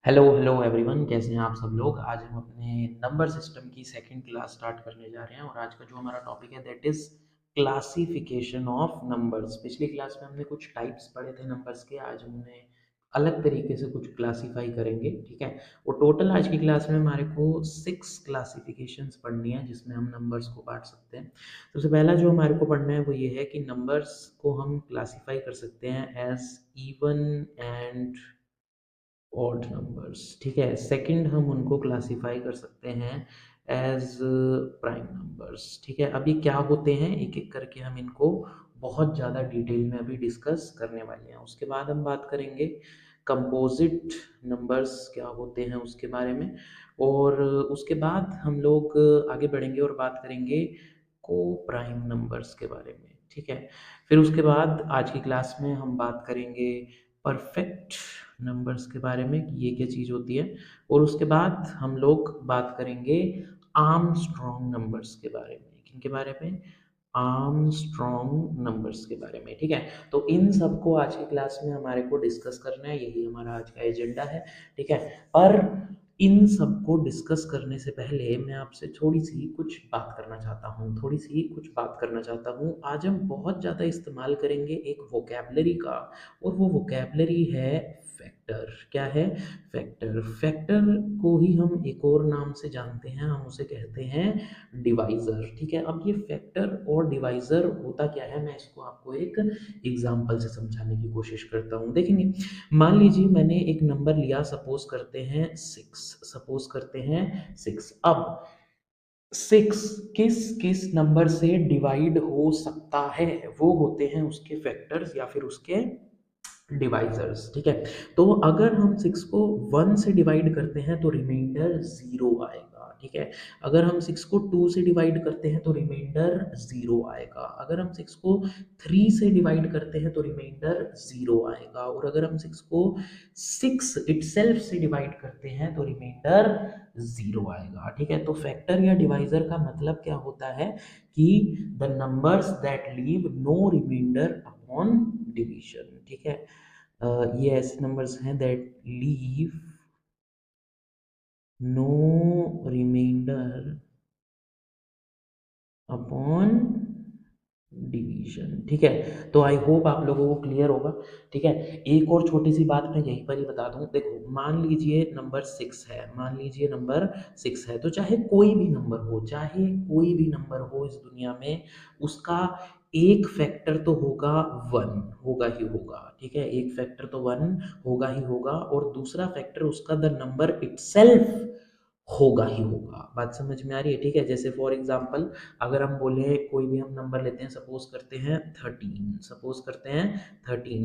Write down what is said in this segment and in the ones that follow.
Hello hello everyone, कैसे हैं आप सब लोग। आज हम अपने नंबर सिस्टम की सेकंड क्लास स्टार्ट करने जा रहे हैं और आज का जो हमारा टॉपिक है that is classification of numbers. पिछली क्लास में हमने कुछ टाइप्स पढ़े थे नंबर्स के, आज हम उन्हें अलग तरीके से कुछ क्लासीफाई करेंगे। ठीक है, और टोटल आज की क्लास में हमारे को 6 क्लासिफिकेशंस पढ़नी है जिसमें हम नंबर्स को बांट सकते हैं। सबसे पहला जो हमारे को पढ़ना है वो ये है कि नंबर्स को हम क्लासीफाई कर सकते हैं as even and odd numbers. ठीक है, सेकंड हम उनको क्लासिफाई कर सकते हैं एज प्राइम नंबर्स। ठीक है, अब ये क्या होते हैं एक एक करके हम इनको बहुत ज़्यादा डिटेल में अभी डिस्कस करने वाले हैं। उसके बाद हम बात करेंगे कंपोजिट नंबर्स क्या होते हैं उसके बारे में, और उसके बाद हम लोग आगे बढ़ेंगे और बात करेंगे को प्राइम नंबर्स के बारे में। ठीक है, फिर उसके बाद आज की क्लास में हम बात करेंगे परफेक्ट नंबर्स के बारे में कि ये क्या चीज़ होती है, और उसके बाद हम लोग बात करेंगे आर्मस्ट्रॉन्ग नंबर्स के बारे में। किनके बारे में? आर्मस्ट्रॉन्ग नंबर्स के बारे में। ठीक है, तो इन सबको आज की क्लास में हमारे को डिस्कस करना है, यही हमारा आज का एजेंडा है। ठीक है, पर इन सबको डिस्कस करने से पहले मैं आपसे थोड़ी सी कुछ बात करना चाहता हूँ। आज हम बहुत ज़्यादा इस्तेमाल करेंगे एक वोकैबलरी का, और वो वोकैबलरी है फैक्टर। क्या है? फैक्टर। फैक्टर को ही हम एक और नाम से जानते हैं, हम उसे कहते हैं डिवाइज़र। ठीक है, अब ये फैक्टर और डिवाइज़र होता क्या है, मैं इसको आपको एक एग्जांपल से समझाने की कोशिश करता हूँ। देखेंगे, मान लीजिए मैंने एक नंबर लिया, सपोज करते हैं 6। अब 6 किस किस नंबर से डिवाइड हो सकता है, वो होते हैं उसके फैक्टर्स या फिर उसके डिवाइजर्स। ठीक है, तो अगर हम 6 को 1 से डिवाइड करते हैं तो रिमाइंडर 0 आएगा। ठीक है, अगर हम 6 को 2 से डिवाइड करते हैं तो रिमाइंडर 0 आएगा। अगर हम 6 को 3 से डिवाइड करते हैं तो रिमाइंडर 0 आएगा। और अगर हम 6 को 6 इटसेल्फ से डिवाइड करते हैं तो रिमाइंडर 0 आएगा। ठीक है, तो फैक्टर या डिवाइजर का मतलब क्या होता है कि the numbers that leave no remainder upon division. ठीक है, ये ऐसे नंबर्स हैं that leave no remainder upon division. ठीक है, तो आई होप आप लोगों को क्लियर होगा। ठीक है, एक और छोटी सी बात मैं यहीं पर ही बता दूं। देखो, मान लीजिए नंबर 6 है, तो चाहे कोई भी नंबर हो इस दुनिया में, उसका एक फैक्टर तो होगा 1, होगा ही होगा। ठीक है, एक फैक्टर तो 1 होगा ही होगा, और दूसरा फैक्टर उसका द नंबर इटसेल्फ होगा ही होगा। बात समझ में आ रही है? ठीक है, जैसे फॉर एग्जांपल अगर हम बोले, कोई भी हम नंबर लेते हैं, सपोज करते हैं 13,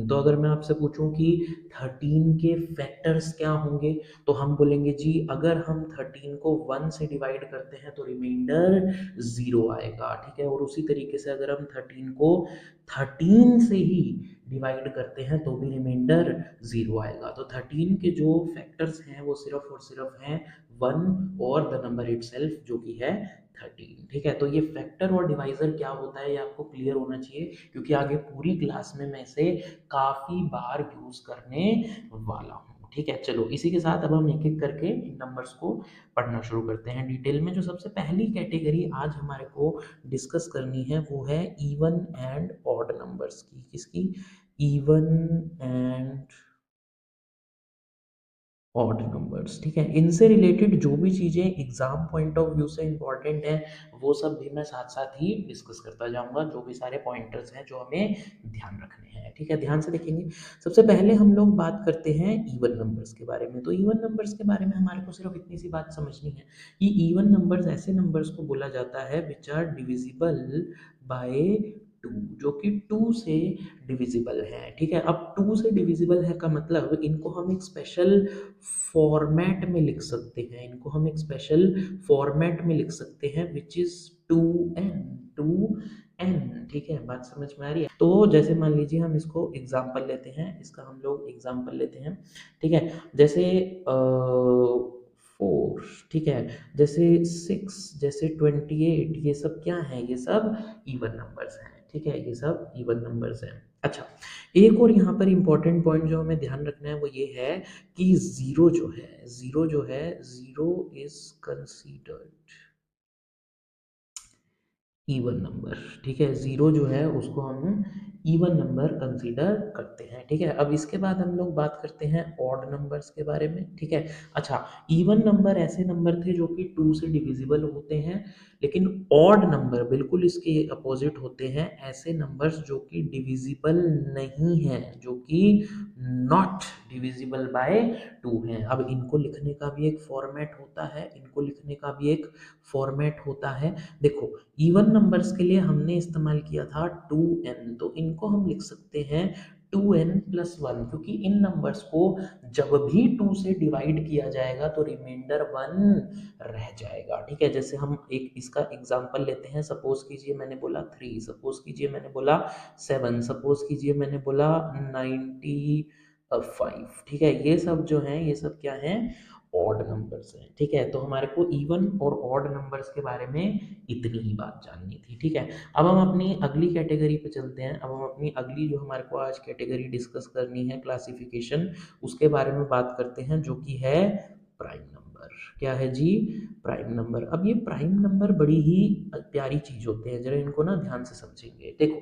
तो अगर मैं आपसे पूछूं कि 13 के फैक्टर्स क्या होंगे, तो हम बोलेंगे जी अगर हम 13 को 1 से डिवाइड करते हैं तो रिमाइंडर 0 आएगा। ठीक है, और उसी तरीके से अगर हम 13 को 13 से ही डिवाइड करते हैं तो भी रिमाइंडर 0 आएगा। तो 13 के जो फैक्टर्स हैं वो सिर्फ और सिर्फ हैं 1 और द नंबर इटसेल्फ जो कि है 13। ठीक है, तो ये फैक्टर और डिवाइजर क्या होता है ये आपको क्लियर होना चाहिए, क्योंकि आगे पूरी क्लास में मैं इसे काफी बार यूज करने वाला हूँ। ठीक है, चलो इसी के साथ अब हम एक एक करके इन नंबर्स को पढ़ना शुरू करते हैं डिटेल में। जो सबसे पहली कैटेगरी आज हमारे को डिस्कस करनी है वो है इवन एंड ऑड नंबर्स की। किसकी? Even and odd numbers. ठीक है, इनसे रिलेटेड जो भी चीज़ें एग्जाम पॉइंट ऑफ व्यू से इंपॉर्टेंट है वो सब भी मैं साथ साथ ही डिस्कस करता जाऊंगा, जो भी सारे पॉइंटर्स हैं जो हमें ध्यान रखने हैं। ठीक है, ध्यान से देखेंगे। सबसे पहले हम लोग बात करते हैं इवन नंबर्स के बारे में। तो इवन नंबर्स के बारे में हमारे को सिर्फ इतनी सी बात समझनी है कि इवन नंबर्स ऐसे नंबर्स को बोला जाता है विच आर डिविजिबल बाय 2, जो कि 2 से डिविजिबल है। ठीक है, अब 2 से डिविजिबल है का मतलब इनको हम एक स्पेशल फॉर्मेट में लिख सकते हैं, विच इज 2n। ठीक है, बात समझ में आ रही है? तो जैसे मान लीजिए हम इसको एग्जांपल लेते हैं, इसका हम लोग एग्जांपल लेते हैं। ठीक है, जैसे 4। ठीक है, जैसे 6, जैसे 28, ये सब क्या है? ये सब इवन नंबर्स हैं। ठीक है, ये सब इवन नंबर्स हैं। अच्छा, एक और यहाँ पर इम्पोर्टेंट पॉइंट जो हमें ध्यान रखना है वो ये है कि zero is considered even number. ठीक है, ज़ीरो जो है उसको हम इवन नंबर कंसीडर करते हैं। ठीक है, अब इसके बाद हम लोग बात करते हैं ऑड नंबर्स के बारे में। ठीक है, अच्छा, इवन नंबर ऐसे नंबर थे जो कि टू से डिविजिबल होते हैं, लेकिन ऑड नंबर बिल्कुल इसके अपोजिट होते हैं, ऐसे नंबर्स जो कि डिविजिबल नहीं हैं, जो कि नॉट डिविजिबल बाय टू हैं। अब इनको लिखने का भी एक फॉर्मेट होता है, इनको लिखने का भी एक फॉर्मेट होता है। देखो, इवन नंबर्स के लिए हमने इस्तेमाल किया था 2n, तो इनको हम लिख सकते हैं 2n+1, क्योंकि इन नंबर्स को जब भी 2 से डिवाइड किया जाएगा तो रिमाइंडर 1 रह जाएगा। ठीक है, जैसे हम एक इसका एग्जांपल लेते हैं। सपोज कीजिए मैंने बोला 3, सपोज कीजिए मैंने बोला 7, सपोज कीजिए मैंने बोला 95। ठीक है, ये सब जो हैं ये सब क्या हैं, ऑड नंबर्स हैं। ठीक है, तो हमारे को इवन और ऑड नंबर्स के बारे में इतनी ही बात जाननी थी। ठीक है, अब हम अपनी अगली कैटेगरी पे चलते हैं। अब हम अपनी अगली जो हमारे को आज कैटेगरी डिस्कस करनी है, क्लासिफिकेशन, उसके बारे में बात करते हैं, जो कि है प्राइम नंबर। क्या है जी, प्राइम नंबर। अब ये प्राइम नंबर बड़ी ही प्यारी चीज होते हैं, जरा इनको ना ध्यान से समझेंगे। देखो,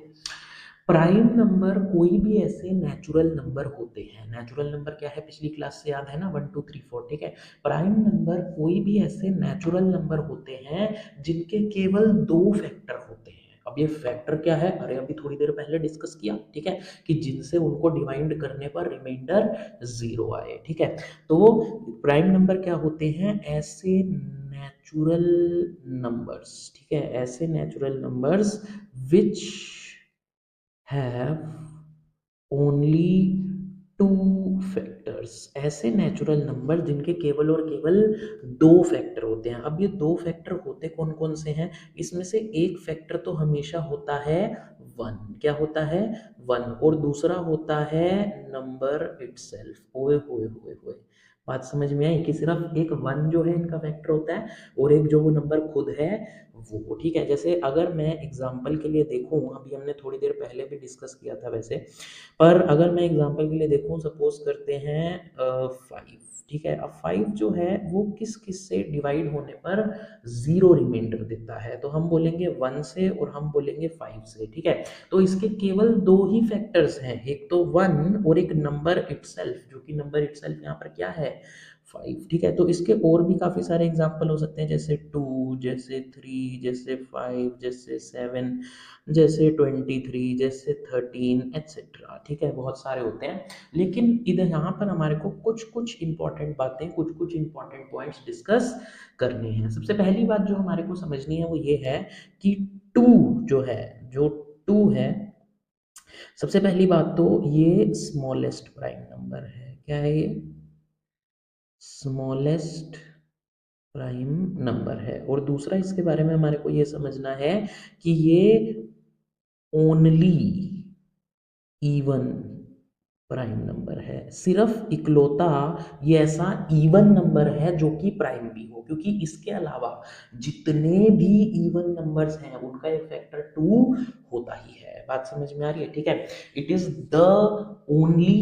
प्राइम नंबर कोई भी ऐसे नेचुरल नंबर होते हैं। नेचुरल नंबर क्या है, पिछली क्लास से याद है ना, 1 2 3 4। ठीक है, प्राइम नंबर कोई भी ऐसे नेचुरल नंबर होते हैं जिनके केवल दो फैक्टर होते हैं। अब ये फैक्टर क्या है, अरे अभी थोड़ी देर पहले डिस्कस किया। ठीक है, कि जिनसे उनको डिवाइड करने पर रिमाइंडर 0 आए। ठीक है, तो प्राइम नंबर क्या होते हैं, ऐसे नेचुरल नंबर्स। ठीक है, ऐसे natural numbers which have only two factors. ऐसे नेचुरल नंबर जिनके केवल और केवल दो फैक्टर होते हैं। अब ये दो फैक्टर होते कौन कौन से हैं, इसमें से एक फैक्टर तो हमेशा होता है 1। क्या होता है, 1। और दूसरा होता है नंबर इटसेल्फ। ओए होए होए होए, बात समझ में आई कि सिर्फ एक 1 जो है इनका फैक्टर होता है, और एक जो वो नंबर खुद है वो। ठीक है, जैसे अगर मैं एग्जांपल के लिए देखूं, अभी हमने थोड़ी देर पहले भी डिस्कस किया था वैसे, पर अगर मैं एग्जांपल के लिए देखूं, सपोज करते हैं 5। ठीक है, अब 5 जो है वो किस किस से डिवाइड होने पर 0 रिमाइंडर देता है, तो हम बोलेंगे 1 से और हम बोलेंगे 5 से। ठीक है, तो इसके केवल दो ही फैक्टर्स हैं, एक तो 1 और एक नंबर इटसेल्फ, जो कि नंबर इटसेल्फ यहाँ पर क्या है, 5। ठीक है, तो इसके और भी काफी सारे एग्जांपल हो सकते हैं, जैसे 2, जैसे 3, जैसे 5, जैसे 7, जैसे 23, जैसे 13 एटसेट्रा। ठीक है, बहुत सारे होते हैं, लेकिन इधर यहाँ पर हमारे को कुछ कुछ इंपॉर्टेंट बातें, कुछ कुछ इंपॉर्टेंट पॉइंट्स डिस्कस करने हैं। सबसे पहली बात जो हमारे को समझनी है वो ये है कि टू जो है, जो टू है, सबसे पहली बात तो ये स्मॉलेस्ट प्राइम नंबर है। क्या है ये, स्मॉलेस्ट प्राइम नंबर है। और दूसरा इसके बारे में हमारे को ये समझना है कि ये ओनली इवन प्राइम नंबर है। सिर्फ इकलौता ये ऐसा इवन नंबर है जो कि प्राइम भी हो, क्योंकि इसके अलावा जितने भी इवन नंबर्स हैं उनका एक फैक्टर 2 होता ही है। बात समझ में आ रही है। ठीक है, it is the only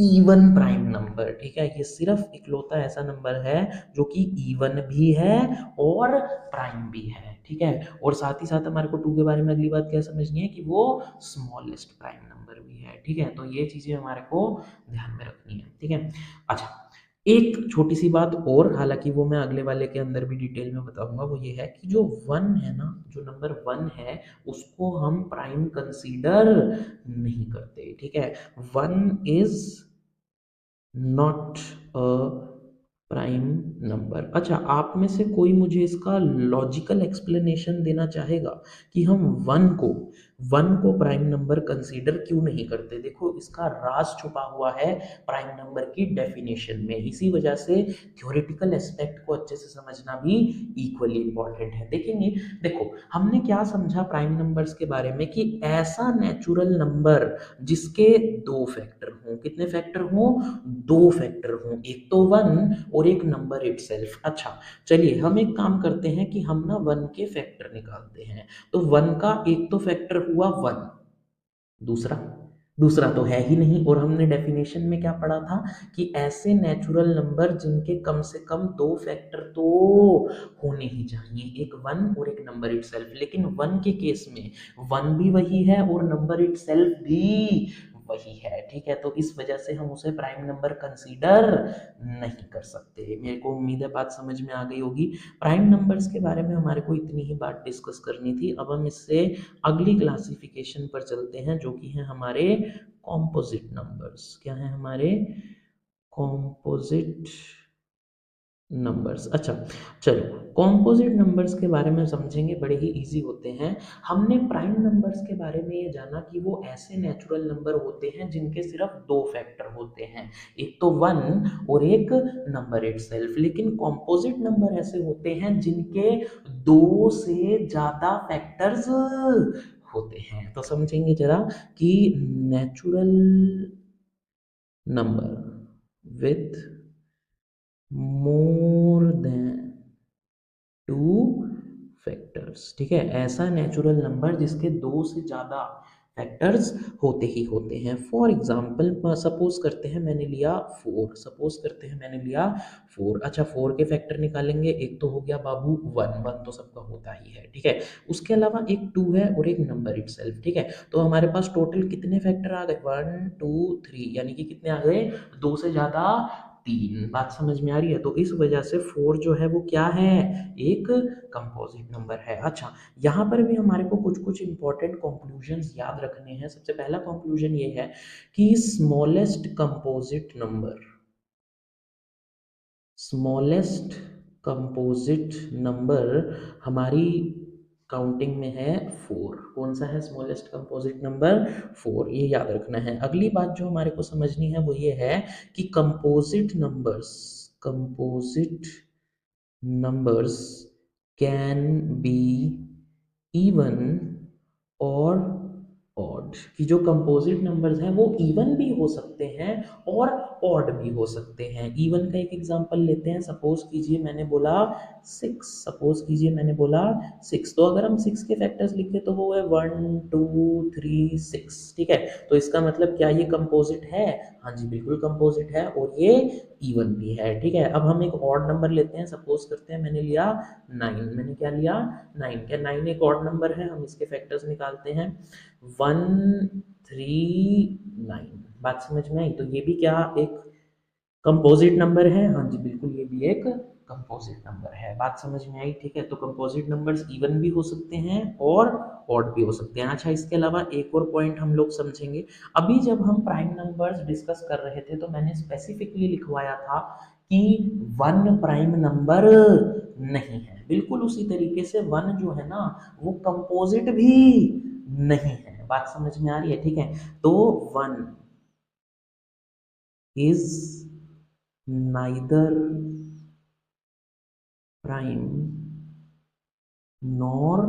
even prime number. ठीक है, ये सिर्फ इकलौता ऐसा नंबर है जो कि इवन भी है और प्राइम भी है। ठीक है, और साथ ही साथ हमारे को 2 के बारे में अगली बात क्या समझनी है कि वो स्मॉलेस्ट प्राइम नंबर भी है। ठीक है, तो ये चीजें हमारे को ध्यान में रखनी है। ठीक है, अच्छा, एक छोटी सी बात और, हालांकि वो मैं अगले वाले के अंदर भी डिटेल में बताऊंगा, वो ये है कि जो 1 है ना, जो नंबर 1 है उसको हम प्राइम कंसीडर नहीं करते। ठीक है, 1 is not a prime number. अच्छा, आप में से कोई मुझे इसका लॉजिकल एक्सप्लेनेशन देना चाहेगा कि हम 1 को प्राइम नंबर कंसीडर क्यों नहीं करते? देखो, इसका राज छुपा हुआ है प्राइम नंबर की डेफिनेशन में। इसी वजह से थ्योरेटिकल एस्पेक्ट को अच्छे से समझना भी इक्वली इंपॉर्टेंट है। देखेंगे, देखो हमने क्या समझा प्राइम नंबर्स के बारे में, कि ऐसा नेचुरल नंबर जिसके दो फैक्टर हों। कितने फैक्टर हों, दो फैक्टर हों, एक तो 1 और एक नंबर इटसेल्फ। अच्छा, चलिए हम एक काम करते हैं कि हम ना 1 के फैक्टर निकालते हैं। तो 1 का एक तो फैक्टर हुआ 1, दूसरा दूसरा तो है ही नहीं। और हमने डेफिनेशन में क्या पढ़ा था कि ऐसे नेचुरल नंबर जिनके कम से कम दो फैक्टर तो होने ही चाहिए, एक वन और एक नंबर इटसेल्फ। लेकिन वन के केस में वन भी वही है और नंबर इटसेल्फ भी वही है, ठीक है। तो इस वजह से हम उसे प्राइम नंबर कंसीडर नहीं कर सकते। मेरे को उम्मीद है बात समझ में आ गई होगी। प्राइम नंबर्स के बारे में हमारे को इतनी ही बात डिस्कस करनी थी। अब हम इससे अगली क्लासिफिकेशन पर चलते हैं, जो कि है हमारे कॉम्पोजिट नंबर्स। क्या है हमारे कॉम्पोजिट नंबर्स। अच्छा, चलो कॉम्पोजिट नंबर्स के बारे में समझेंगे, बड़े ही इजी होते हैं। हमने प्राइम नंबर्स के बारे में ये जाना कि वो ऐसे नेचुरल नंबर होते हैं जिनके सिर्फ दो फैक्टर होते हैं, एक तो वन और एक नंबर इटसेल्फ। लेकिन कॉम्पोजिट नंबर ऐसे होते हैं जिनके दो से ज्यादा फैक्टर्स होते हैं। तो समझेंगे जरा कि natural number with more than two factors, ठीक है। ऐसा नेचुरल नंबर जिसके दो से ज्यादा फैक्टर्स होते ही होते हैं। फॉर एग्जाम्पल सपोज करते हैं मैंने लिया फोर, सपोज करते हैं मैंने लिया फोर। अच्छा, फोर के फैक्टर निकालेंगे, एक तो हो गया बाबू वन, वन तो सबका होता ही है, ठीक है। उसके अलावा एक टू है और एक नंबर इटसेल्फ, ठीक है। तो हमारे पास टोटल कितने फैक्टर आ गए, वन टू थ्री, यानी कि कितने आ गए, दो से ज्यादा तीन। बात समझ में आ रही है। तो इस वजह से फोर जो है वो क्या है, एक कंपोजिट नंबर है। अच्छा, यहाँ पर भी हमारे को कुछ कुछ इंपॉर्टेंट कंक्लूजन्स याद रखने हैं। सबसे पहला कंक्लूजन ये है कि smallest composite number, smallest composite number हमारी काउंटिंग में है फोर। कौन सा है स्मॉलेस्ट कंपोजिट नंबर, फोर, ये याद रखना है। अगली बात जो हमारे को समझनी है वो ये है कि composite numbers, composite numbers can be even और ऑड, कि जो कंपोजिट नंबर्स हैं वो इवन भी हो सकते हैं और ऑड भी हो सकते हैं। इवन का एक एग्जांपल लेते हैं। सपोज कीजिए मैंने बोला सिक्स, सपोज कीजिए मैंने बोला सिक्स, तो अगर हम सिक्स के फैक्टर्स लिखें तो वो है वन टू थ्री सिक्स, ठीक है। तो इसका मतलब क्या ये कंपोजिट है, हाँ जी बिल्कुल कंपोजिट है, और ये इवन भी है, ठीक है। अब हम एक ऑड नंबर लेते हैं। सपोज करते हैं मैंने लिया नाइन, मैंने क्या लिया, नाइन। क्या नाइन एक ऑड नंबर है, हम इसके फैक्टर्स निकालते हैं, वन थ्री नाइन। बात समझ में आई। तो ये भी क्या एक कंपोजिट नंबर है, हाँ जी बिल्कुल ये भी एक कंपोजिट नंबर है। बात समझ में आई, ठीक है। तो कंपोजिट नंबर्स इवन भी हो सकते हैं और ऑड भी हो सकते हैं। अच्छा, इसके अलावा एक और पॉइंट हम लोग समझेंगे। अभी जब हम प्राइम नंबर्स डिस्कस कर रहे थे तो मैंने स्पेसिफिकली लिखवाया था कि वन प्राइम नंबर नहीं है। बिल्कुल उसी तरीके से वन जो है ना वो कंपोजिट भी नहीं है। बात समझ में आ रही है, ठीक है। तो one is neither prime nor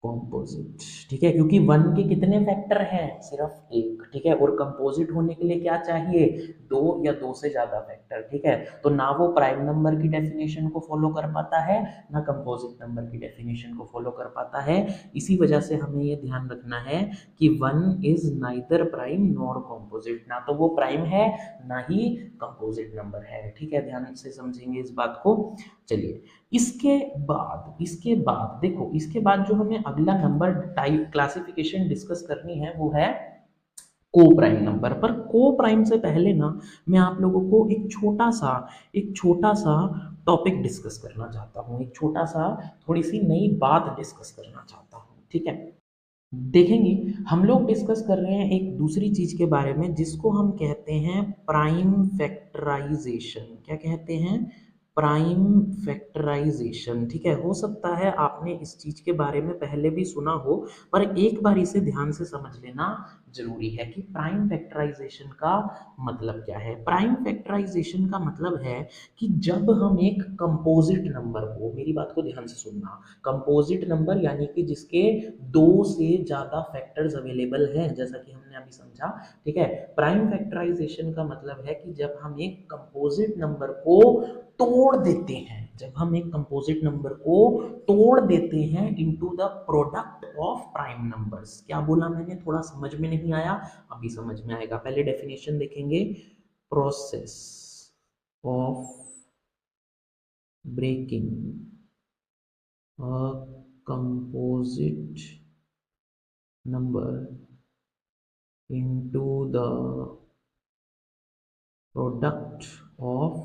composite, ठीक है। क्योंकि वन के कितने फैक्टर हैं, सिर्फ एक, ठीक है। और कंपोजिट होने के लिए क्या चाहिए, दो या दो से ज्यादा फैक्टर, ठीक है। तो ना वो प्राइम नंबर की डेफिनेशन को फॉलो कर पाता है, ना कंपोजिट नंबर की डेफिनेशन को फॉलो कर पाता है। इसी वजह से हमें ये ध्यान रखना है कि one is neither prime nor composite, ना तो वो प्राइम है ना ही कंपोजिट नंबर है, ठीक है। ध्यान से समझेंगे इस बात को। चलिए, इसके बाद देखो, इसके बाद जो हमें अगला नंबर टाइप क्लासिफिकेशन डिस्कस करनी है वो है को प्राइम नंबर। पर को प्राइम से पहले ना मैं आप लोगों को एक छोटा सा टॉपिक डिस्कस करना चाहता हूँ, एक छोटा सा थोड़ी सी नई बात डिस्कस करना चाहता हूँ, ठीक है। देखेंगे, हम लोग डिस्कस कर रहे हैं एक दूसरी चीज के बारे में जिसको हम कहते हैं प्राइम फैक्टराइजेशन। क्या कहते हैं, प्राइम फैक्टराइजेशन, ठीक है। हो सकता है आपने इस चीज के बारे में पहले भी सुना हो, पर एक बार इसे ध्यान से समझ लेना जरूरी है कि प्राइम फैक्टराइजेशन का मतलब क्या है। प्राइम फैक्टराइजेशन का मतलब है कि जब हम एक कंपोजिट नंबर को, मेरी बात को ध्यान से सुनना, कंपोजिट नंबर यानी कि जिसके दो से ज्यादा फैक्टर्स अवेलेबल हैं, जैसा कि हमने अभी समझा, ठीक है। प्राइम फैक्टराइजेशन का मतलब है कि जब हम एक कंपोजिट नंबर को तोड़ देते हैं, जब हम एक कंपोजिट नंबर को तोड़ देते हैं into the product of prime numbers. क्या बोला मैंने, थोड़ा समझ में नहीं आया, अभी समझ में आएगा। पहले डेफिनेशन देखेंगे, process of breaking a composite number into the product of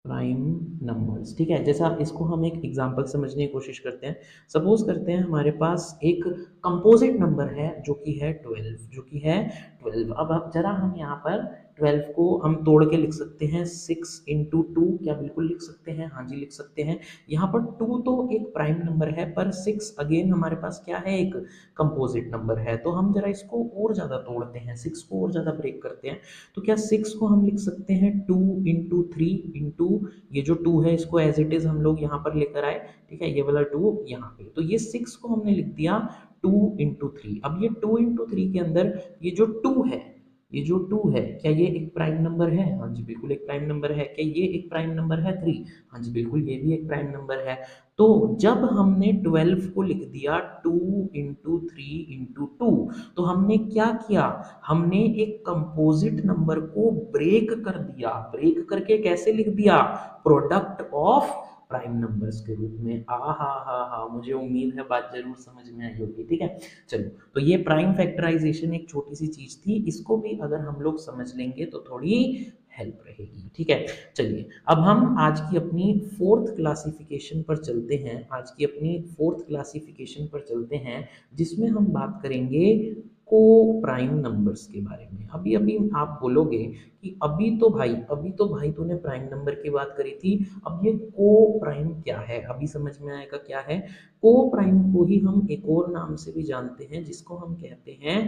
prime numbers. ठीक है, जैसा इसको हम एक एग्जांपल समझने की कोशिश करते हैं। सपोज करते हैं हमारे पास एक कंपोजिट नंबर है जो कि है 12, जो कि है 12। अब जरा हम यहाँ पर 12 को हम तोड़ के लिख सकते हैं 6 इंटू 2, क्या बिल्कुल लिख सकते हैं, हाँ जी लिख सकते हैं। यहाँ पर 2 तो एक प्राइम नंबर है, पर 6 अगेन हमारे पास क्या है, एक कंपोजिट नंबर है। तो हम जरा इसको और ज़्यादा तोड़ते हैं, 6 को और ज़्यादा ब्रेक करते हैं। तो क्या 6 को हम लिख सकते हैं 2 इंटू 3 इंटू, ये जो 2 है इसको एज इट इज हम लोग यहाँ पर लेकर आए, ठीक है, ये वाला 2 यहाँ पे। तो ये 6 को हमने लिख दिया 2 इंटू 3। अब ये 2 इंटू 3 के अंदर ये जो 2 है, ये जो 2 है, क्या ये एक प्राइम नंबर है, हाँ जी बिल्कुल एक प्राइम नंबर है। क्या ये एक प्राइम नंबर है 3, हाँ जी बिल्कुल ये भी एक प्राइम नंबर है। तो जब हमने 12 को लिख दिया 2 इंटू 3 इंटू 2, तो हमने क्या किया, हमने एक कंपोजिट नंबर को ब्रेक कर दिया। ब्रेक करके कैसे लिख दिया, प्रोडक्ट ऑफ प्राइम नंबर्स के रूप में। आ हा, मुझे उम्मीद है बात जरूर समझ में आई होगी। ठीक है, चलो, तो ये प्राइम फैक्टराइजेशन एक छोटी सी चीज थी, इसको भी अगर हम लोग समझ लेंगे तो थोड़ी हेल्प रहेगी। ठीक है, चलिए अब हम आज की अपनी फोर्थ क्लासिफिकेशन पर चलते हैं। आज की अपनी फोर्थ क्लासिफिकेशन पर चलते हैं, जिसमें हम बात करेंगे को प्राइम नंबर्स के बारे में। अभी अभी आप बोलोगे कि अभी तो भाई तूने प्राइम नंबर की बात करी थी, अब ये को प्राइम क्या है, अभी समझ में आएगा क्या है। को प्राइम को ही हम एक और नाम से भी जानते हैं, जिसको हम कहते हैं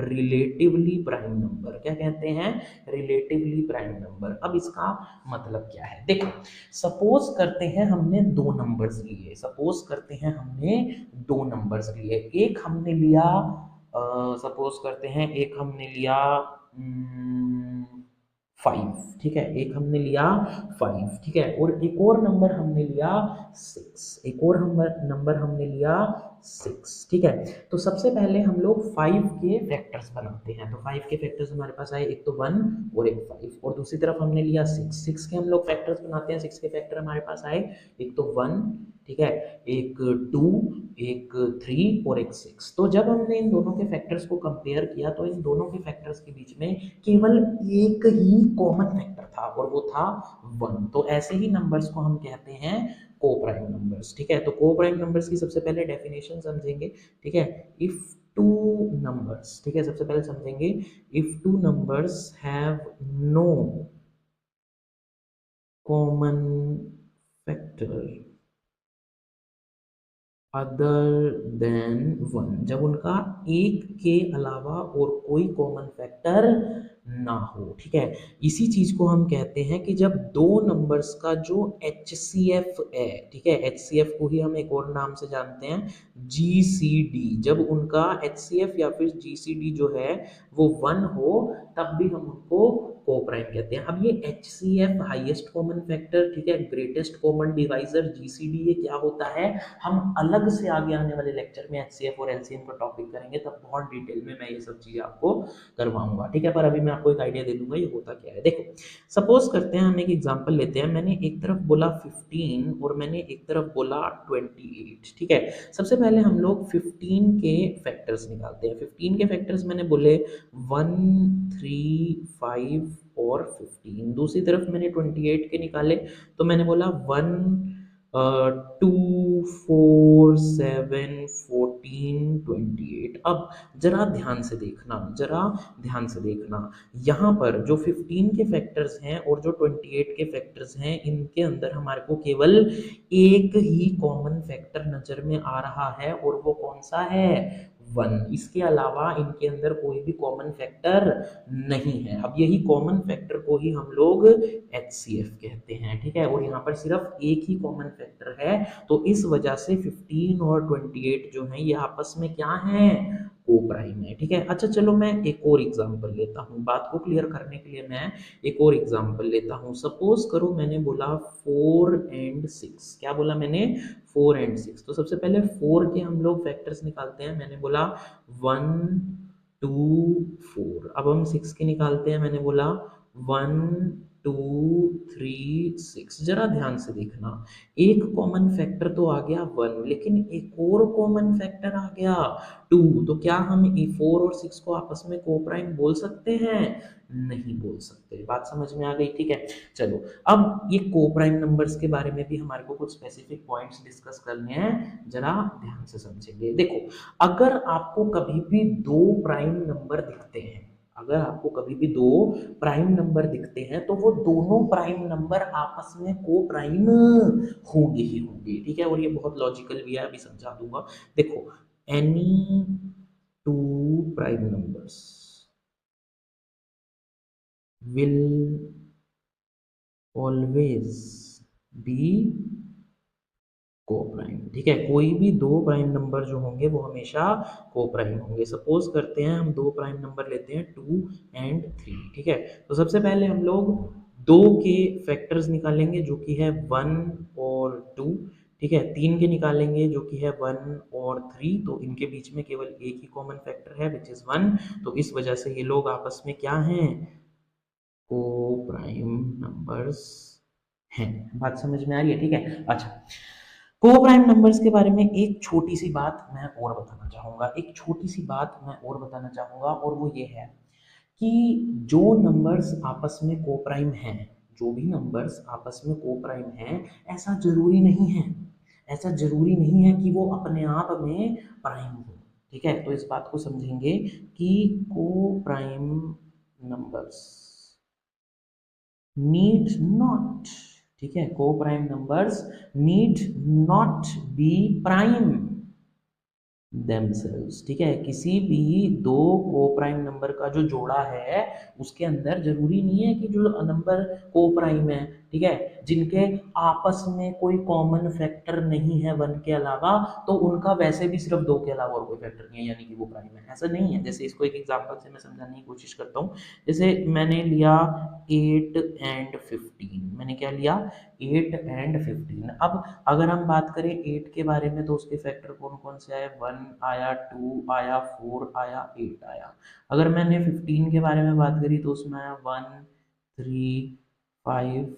रिलेटिवली प्राइम नंबर। क्या कहते हैं, रिलेटिवली प्राइम नंबर। अब इसका मतलब क्या है, देखो, सपोज करते हैं हमने दो नंबर्स लिए, सपोज करते हैं हमने दो नंबर्स लिए, एक हमने लिया, सपोज करते हैं एक हमने लिया 5, ठीक है, एक हमने लिया 5, ठीक है, और एक और नंबर हमने लिया 6, एक और नंबर हमने लिया 6, ठीक है। तो सबसे पहले हम लोग 5 के फैक्टर्स बनाते हैं। तो 5 के फैक्टर्स हमारे पास आए, एक तो 1 और एक 5, और दूसरी तरफ हमने लिया 6 के हम लोग फैक्टर्स बनाते हैं। 6 के फैक्टर हमारे पास आए, एक तो 1, ठीक है, एक 2, एक 3 और एक 6। तो जब हमने इन दोनों के फैक्टर्स को कंपेयर किया, तो इन दोनों के फैक्टर्स के बीच में केवल एक ही कॉमन फैक्टर था, और वो था 1। तो ऐसे ही नंबर्स को हम कहते हैं को प्राइम नंबर्स। ठीक है, तो को प्राइम नंबर्स की सबसे पहले डेफिनेशन समझेंगे। ठीक है, इफ टू नंबर्स, ठीक है, सबसे पहले समझेंगे, if two numbers have no common factor other than 1, जब उनका एक के अलावा और कोई कॉमन फैक्टर ना हो। ठीक है, इसी चीज को हम कहते हैं कि जब दो नंबर्स का जो HCF है, ठीक है, HCF को ही हम एक और नाम से जानते हैं GCD, जब उनका HCF या फिर GCD जो है वो 1 हो, तब भी हम उनको को प्राइम कहते हैं। अब ये HCF हाईएस्ट कॉमन फैक्टर, ठीक है, ग्रेटेस्ट कॉमन डिवाइजर, GCD, ये क्या होता है, हम अलग से आगे आने वाले लेक्चर में HCF और LCM पर टॉपिक करेंगे, तब बहुत डिटेल में मैं ये सब चीजें आपको करवाऊंगा। ठीक है, पर अभी मैं आपको एक आइडिया दे दूंगा ये होता क्या है। देखो, सपोज करते हैं हम एक एग्जांपल लेते हैं, मैंने एक तरफ बोला 15 और मैंने एक तरफ बोला 28। ठीक है, सबसे पहले हम लोग 15 के फैक्टर्स निकालते हैं। 15 के फैक्टर्स मैंने बोले 1, 3, 5 और 15। दूसरी तरफ मैंने 28 के निकाले, तो मैंने बोला 1, 2, 4, 7, 14, 28। अब जरा ध्यान से देखना, जरा ध्यान से देखना, यहाँ पर जो 15 के फैक्टर्स हैं और जो 28 के फैक्टर्स हैं, इनके अंदर हमारे को केवल एक ही कॉमन फैक्टर नजर में आ रहा है, और वो कौन सा है, 1। इसके अलावा इनके अंदर कोई भी कॉमन फैक्टर नहीं है। अब यही कॉमन फैक्टर को ही हम लोग HCF कहते हैं। ठीक है, और यहाँ पर सिर्फ एक ही कॉमन फैक्टर है, तो इस वजह से 15 और 28 जो है ये आपस में क्या है, को प्राइम है, ठीक है। अच्छा चलो मैं एक और एग्जांपल लेता हूँ, बात को क्लियर करने के लिए मैं एक और एग्जांपल लेता हूँ। सपोज करो मैंने बोला 4 और 6, क्या बोला मैंने, 4 और 6। तो सबसे पहले 4 के हम लोग फैक्टर्स निकालते हैं, मैंने बोला 1 2 4। अब हम 6 के निकालते हैं, मैंने बोला 1 2 3 6। जरा ध्यान से देखना, एक कॉमन फैक्टर तो आ गया 1, लेकिन एक और कॉमन फैक्टर आ गया 2। तो क्या हम 4 और 6 को आपस में को प्राइम बोल सकते हैं? नहीं बोल सकते। बात समझ में आ गई, ठीक है। चलो अब ये को प्राइम नंबर्स के बारे में भी हमारे को कुछ स्पेसिफिक पॉइंट्स डिस्कस करने हैं, जरा ध्यान से समझेंगे। देखो, अगर आपको कभी भी दो प्राइम नंबर दिखते हैं, अगर आपको कभी भी दो प्राइम नंबर दिखते हैं, तो वो दोनों प्राइम नंबर आपस में को प्राइम होंगे ही होंगे, ठीक है। और ये बहुत लॉजिकल भी है, अभी समझा दूंगा। देखो, any two prime numbers will always be को प्राइम, ठीक है। कोई भी दो प्राइम नंबर जो होंगे वो हमेशा को प्राइम होंगे। सपोज करते हैं हम दो प्राइम नंबर लेते हैं 2 और 3, ठीक है। तो सबसे पहले हम लोग दो के फैक्टर्स निकालेंगे जो कि है 1 और 2, ठीक है। 3 के निकालेंगे जो कि है 1 और 3। तो इनके बीच में केवल एक ही कॉमन फैक्टर है विच इज 1। तो इस वजह से ये लोग आपस में क्या हैं, को प्राइम नंबर्स हैं। बात समझ में आ रही है, ठीक है। अच्छा, को प्राइम नंबर्स के बारे में एक छोटी सी बात मैं और बताना चाहूंगा, एक छोटी सी बात मैं और बताना चाहूंगा, और वो ये है कि जो नंबर्स आपस में को प्राइम हैं, जो भी नंबर्स आपस में को प्राइम हैं, ऐसा जरूरी नहीं है, ऐसा जरूरी नहीं है कि वो अपने आप में प्राइम हो, ठीक है। तो इस बात को समझेंगे कि को प्राइम नंबर्स नीड नॉट, ठीक है, को prime numbers need not be prime themselves, ठीक है। किसी भी दो को प्राइम नंबर का जो जोड़ा है उसके अंदर जरूरी नहीं है कि जो नंबर को प्राइम है, ठीक है, जिनके आपस में कोई कॉमन फैक्टर नहीं है 1 के अलावा, तो उनका वैसे भी सिर्फ 2 के अलावा और कोई फैक्टर नहीं है, यानी कि वो प्राइम है, ऐसा नहीं है। जैसे इसको एक एग्जांपल से मैं समझाने की कोशिश करता हूँ। जैसे मैंने लिया 8 और 15, मैंने क्या लिया, 8 और 15। अब अगर हम बात करें 8 के बारे में, तो उसके फैक्टर कौन कौन से आए, 1 आया, 2 आया, 4 आया, 8 आया। अगर मैंने 15 के बारे में बात करी तो उसमें आया 1 3 5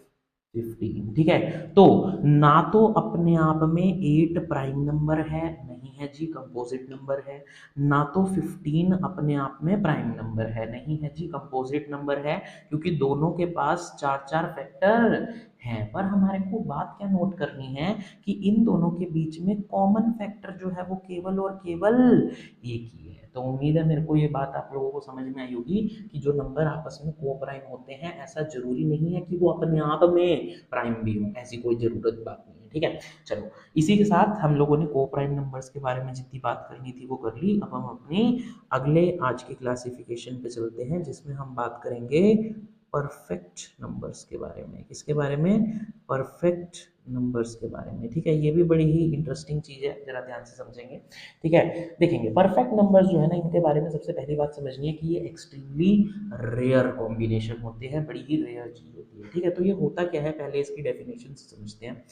15, ठीक है। तो ना तो अपने आप में 8 प्राइम नंबर है, नहीं है जी, कंपोजिट नंबर है। ना तो 15 अपने आप में प्राइम नंबर है, नहीं है जी, कंपोजिट नंबर है, क्योंकि दोनों के पास चार चार फैक्टर हैं। पर हमारे को बात क्या नोट करनी है कि इन दोनों के बीच में कॉमन फैक्टर जो है वो केवल और केवल एक ही है। तो उम्मीद है मेरे को ये बात आप लोगों को समझ में आई होगी कि जो नंबर आपस में को प्राइम होते हैं, ऐसा जरूरी नहीं है कि वो अपने आप में प्राइम भी हो, ऐसी कोई जरूरत बात नहीं है, ठीक है। चलो, इसी के साथ हम लोगों ने को प्राइम नंबर्स के बारे में जितनी बात करनी थी वो कर ली। अब हम अपनी अगले आज की क्लासिफिकेशन पे चलते हैं, जिसमें हम बात करेंगे परफेक्ट नंबर्स के बारे में। किसके बारे में, परफेक्ट नंबर्स के बारे में, ठीक है। ये भी बड़ी ही इंटरेस्टिंग चीज है, जरा ध्यान से समझेंगे, ठीक है। देखेंगे परफेक्ट नंबर्स जो है ना, इनके बारे में सबसे पहली बात समझनी है कि ये एक्सट्रीमली रेयर कॉम्बिनेशन होते हैं, बड़ी ही रेयर चीज होती है, ठीक है। तो ये होता क्या है, पहले इसकी डेफिनेशन समझते हैं।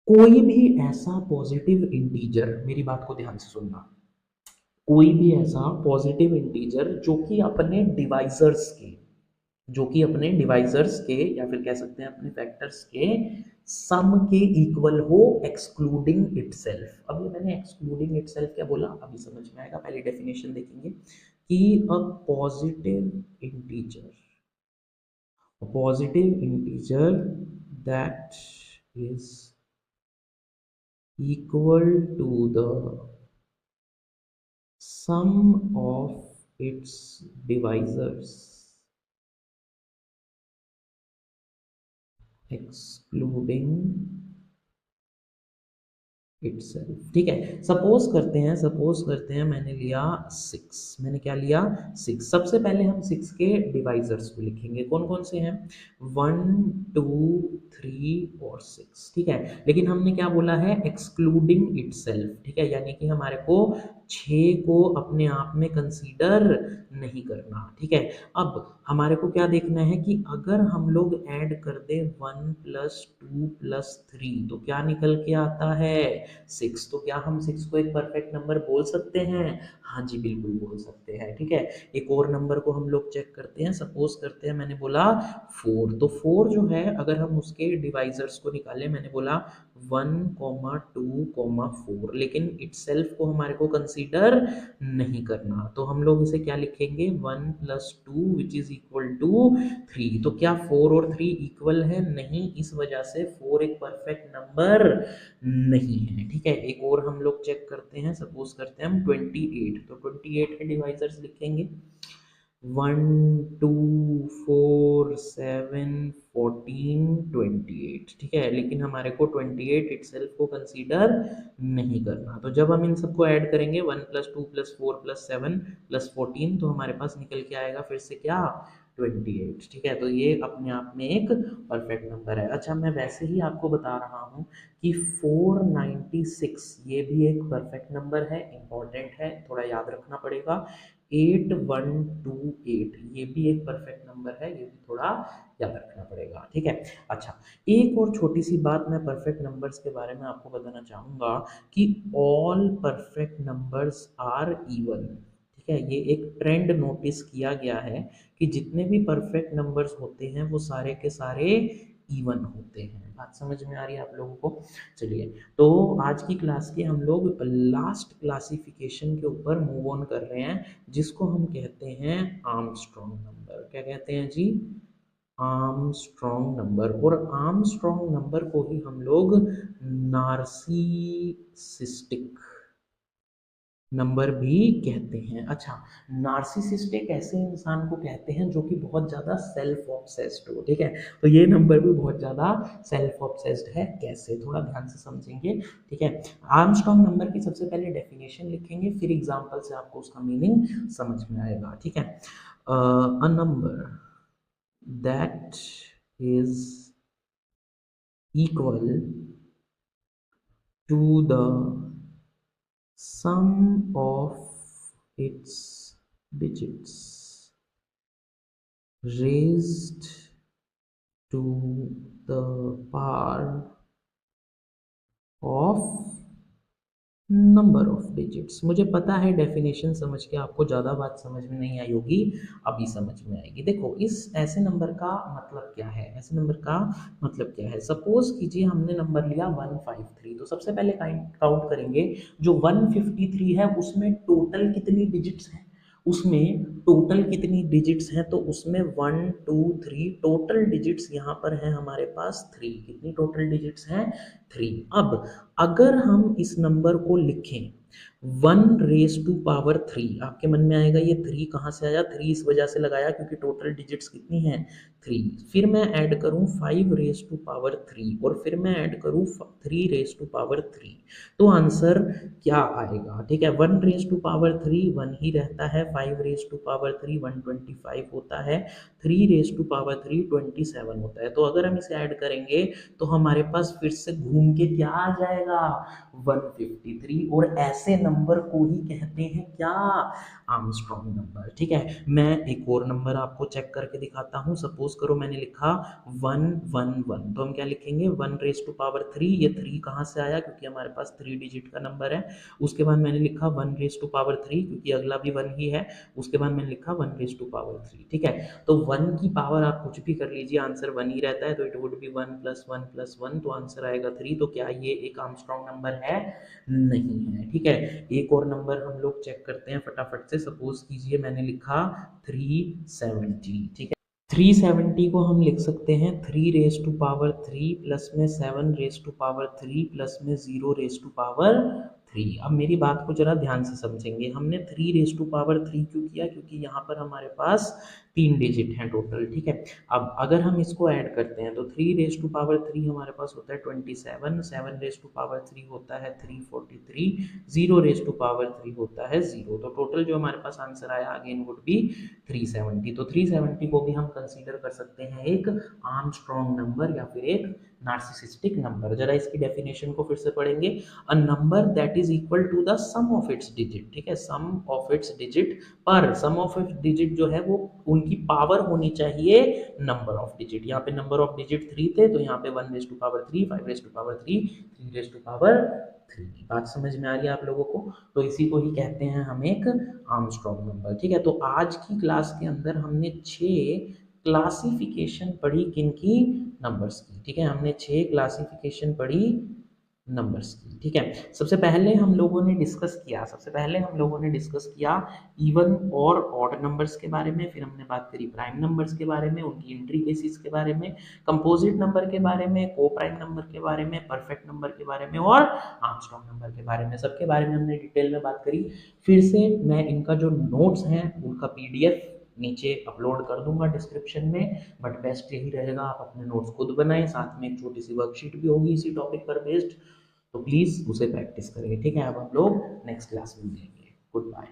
कोई भी ऐसा पॉजिटिव इंटीजर, मेरी बात को ध्यान से सुनना, कोई भी ऐसा पॉजिटिव इंटीजर जो कि अपने डिवाइजर्स के, जो कि अपने डिवाइजर्स के या फिर कह सकते हैं अपने फैक्टर्स के सम के इक्वल हो, एक्सक्लूडिंग इटसेल्फ। अब ये मैंने एक्सक्लूडिंग इटसेल्फ क्या बोला, अभी समझ में आएगा। पहले डेफिनेशन देखेंगे कि a positive integer that is equal to the sum of its divisors excluding itself, ठीक है। सपोज करते हैं मैंने लिया 6, मैंने क्या लिया, 6। सबसे पहले हम 6 के डिवाइजर्स को लिखेंगे, कौन कौन से हैं, 1 2 3 और 6, ठीक है। लेकिन हमने क्या बोला है, एक्सक्लूडिंग इटसेल्फ, ठीक है, यानी कि हमारे को 6 को अपने आप में कंसीडर नहीं करना। ठीक है, अब हमारे को क्या देखना है कि अगर हम लोग ऐड कर दें 1 प्लस 2 प्लस 3 तो क्या निकल के आता है 6। तो क्या हम 6 को एक परफेक्ट नंबर बोल सकते हैं? हाँ जी, बिल्कुल बोल सकते हैं। ठीक है, एक और नंबर को हम लोग चेक करते हैं। सपोज करते हैं, मैंने बोला 4, तो 4 जो है अगर हम उसके डिवाइजर्स को निकालें, मैंने बोला 1, 2, 4, लेकिन इटसेल्फ को हमारे को कंसीडर नहीं करना, तो हम लोग इसे क्या लिखेंगे 1 plus 2 which is equal to 3। तो क्या 4 और 3 इक्वल है? नहीं, इस वजह से 4 एक परफेक्ट नंबर नहीं है। ठीक है, एक और हम लोग चेक करते हैं। सपोज करते हैं हम 28, तो 28 के डिवाइजर्स लिखेंगे 1, 2, 4, 7, 14, 28। ठीक है, लेकिन हमारे को 28 इटसेल्फ को कंसीडर नहीं करना। तो जब हम इन सबको ऐड करेंगे 1 प्लस 2 प्लस 4 प्लस 7 प्लस 14, तो हमारे पास निकल के आएगा फिर से क्या 28। ठीक है, तो ये अपने आप में एक परफेक्ट नंबर है। अच्छा, मैं वैसे ही आपको बता रहा हूँ कि 496 ये भी एक परफेक्ट नंबर है, इंपॉर्टेंट है, थोड़ा याद रखना पड़ेगा। 8128 ये भी एक परफेक्ट नंबर है, ये भी थोड़ा याद रखना पड़ेगा। ठीक है, अच्छा, एक और छोटी सी बात मैं परफेक्ट नंबर्स के बारे में आपको बताना चाहूँगा कि all perfect numbers are even. ठीक है, ये एक ट्रेंड नोटिस किया गया है कि जितने भी परफेक्ट नंबर्स होते हैं वो सारे के सारे इवन होते हैं। बात समझ में आ रही है आप लोगों को? चलिए, तो आज की क्लास के हम लोग लास्ट क्लासिफिकेशन के ऊपर मूव ऑन कर रहे हैं, जिसको हम कहते हैं आर्मस्ट्रॉन्ग नंबर। क्या कहते हैं जी? Armstrong number. और आर्मस्ट्रॉन्ग नंबर को ही हम लोग नार्सिसिस्टिक नंबर भी कहते हैं। अच्छा, नार्सिसिस्ट एक ऐसे इंसान को कहते हैं जो कि बहुत ज़्यादा सेल्फ ऑब्सेस्ड हो। ठीक है, तो ये नंबर भी बहुत ज़्यादा सेल्फ ऑब्सेस्ड है। कैसे, थोड़ा ध्यान से समझेंगे। ठीक है, आर्मस्ट्रॉन्ग नंबर की सबसे पहले डेफिनेशन लिखेंगे, फिर एग्जांपल से आपको उसका मीनिंग समझ में आएगा। ठीक है, a number that is equal to the sum of its digits raised to the power of number of digits. मुझे पता है डेफिनेशन समझ के आपको ज़्यादा बात समझ में नहीं आई होगी, अभी समझ में आएगी। देखो, इस ऐसे नंबर का मतलब क्या है? ऐसे नंबर का मतलब क्या है? सपोज कीजिए हमने नंबर लिया 153, तो सबसे पहले काउंट करेंगे जो 153 है उसमें टोटल कितनी डिजिट्स हैं। उसमें टोटल कितनी डिजिट्स हैं? तो उसमें 1, 2, 3 टोटल डिजिट्स यहाँ पर है हमारे पास 3। कितनी टोटल डिजिट्स हैं? 3। अब अगर हम इस नंबर को लिखें 1 रेज़ टू पावर 3, आपके मन में आएगा ये 3 कहाँ से आया? 3 इस वजह से लगाया क्योंकि टोटल डिजिट्स कितनी हैं? 3। फिर मैं ऐड करूँ 5 रेज़ टू पावर 3 और फिर मैं ऐड करूँ 3 रेज़ टू पावर 3, तो आंसर क्या आएगा? ठीक है, 1 रेज़ टू पावर 3 1 ही रहता है, 5 रेज़ टू पावर 3 125 होता है, 3 रेज़ टू पावर 3 27 होता है। तो अगर हम इसे ऐड करेंगे तो हमारे पास फिर से घूम के क्या आ जाएगा? 153। और ऐसे नंबर को ही कहते हैं क्या? Armstrong number. ठीक है, मैं एक और नंबर आपको चेक करके दिखाता हूँ। सपोज करो मैंने लिखा 111, तो हम क्या लिखेंगे 1 रेज़ टू पावर 3। ये 3 कहाँ से आया? क्योंकि हमारे पास 3 डिजिट का नंबर है। उसके बाद मैंने लिखा 1 रेज़ टू पावर 3 क्योंकि अगला भी 1 ही है। उसके बाद मैंने लिखा 1 रेज़ टू पावर 3। ठीक है, तो 1 की पावर आप कुछ भी कर लीजिए, आंसर 1 ही रहता है, तो it would be 1 plus 1 plus 1, तो आंसर आएगा 3। तो क्या ये एक आर्मस्ट्रॉन्ग नंबर है? नहीं है। ठीक है, एक और नंबर हम लोग चेक करते हैं फटाफट से। सपोज कीजिए मैंने लिखा 370। ठीक है, 370 को हम लिख सकते हैं 3 रेज़ टू पावर 3 प्लस में 7 रेज़ टू पावर 3 प्लस में 0 रेज़ टू पावर 3। अब मेरी बात को जरा ध्यान से समझेंगे। हमने 3 रेज़ टू पावर 3 क्यों किया? क्योंकि यहाँ पर हमारे पास 3 डिजिट हैं टोटल। ठीक है, अब अगर हम इसको ऐड करते हैं तो 3 रेज़ टू पावर 3 हमारे पास होता है 27, 7 रेज़ टू पावर 3 होता है 343, 0 रेज़ टू पावर 3 होता है 0। तो टोटल जो हमारे पास आंसर आया अगेन वुड बी 370। तो 370 को भी हम कंसीडर कर सकते हैं एक आर्मस्ट्रॉन्ग नंबर या फिर एक नार्सिसिस्टिक नंबर। जरा इसकी डेफिनेशन को फिर से पढ़ेंगे। A number that that is equal to the sum of its digit, ठीक है, सम ऑफ इट्स डिजिट, पर सम ऑफ इट्स डिजिट जो है वो उनकी पावर होनी चाहिए नंबर ऑफ डिजिट। यहाँ पे नंबर ऑफ डिजिट 3 थे, तो यहाँ पे 1 raise to power 3, 5 raise to power 3, 3 raise to power 3। बात समझ में आ रही है आप लोगों को? तो इसी को ही कहते हैं हम एक आर्मस्ट्रॉन्ग नंबर, ठीक है। तो आज की क्लास के अंदर हमने 6 क्लासिफिकेशन पढ़ी किनकी? नंबर्स की, ठीक है। हमने 6 क्लासिफिकेशन पढ़ी नंबर्स की, ठीक है। सबसे पहले हम लोगों ने डिस्कस किया इवन और ऑड नंबर्स के बारे में, फिर हमने बात करी प्राइम नंबर्स के बारे में, उनकी एंट्री बेसिस के बारे में, कंपोजिट नंबर के बारे में, को प्राइम नंबर के बारे में, परफेक्ट नंबर के बारे में और आर्मस्ट्रॉन्ग नंबर के बारे में, सबके बारे में हमने डिटेल में बात करी। फिर से मैं इनका जो नोट्स हैं उनका पीडीएफ नीचे अपलोड कर दूंगा डिस्क्रिप्शन में, बट बेस्ट यही रहेगा आप अपने नोट्स खुद बनाएं, साथ में एक छोटी सी वर्कशीट भी होगी इसी टॉपिक पर बेस्ड, तो प्लीज़ उसे प्रैक्टिस करें, ठीक है। अब हम लोग नेक्स्ट क्लास में मिलेंगे। Good bye.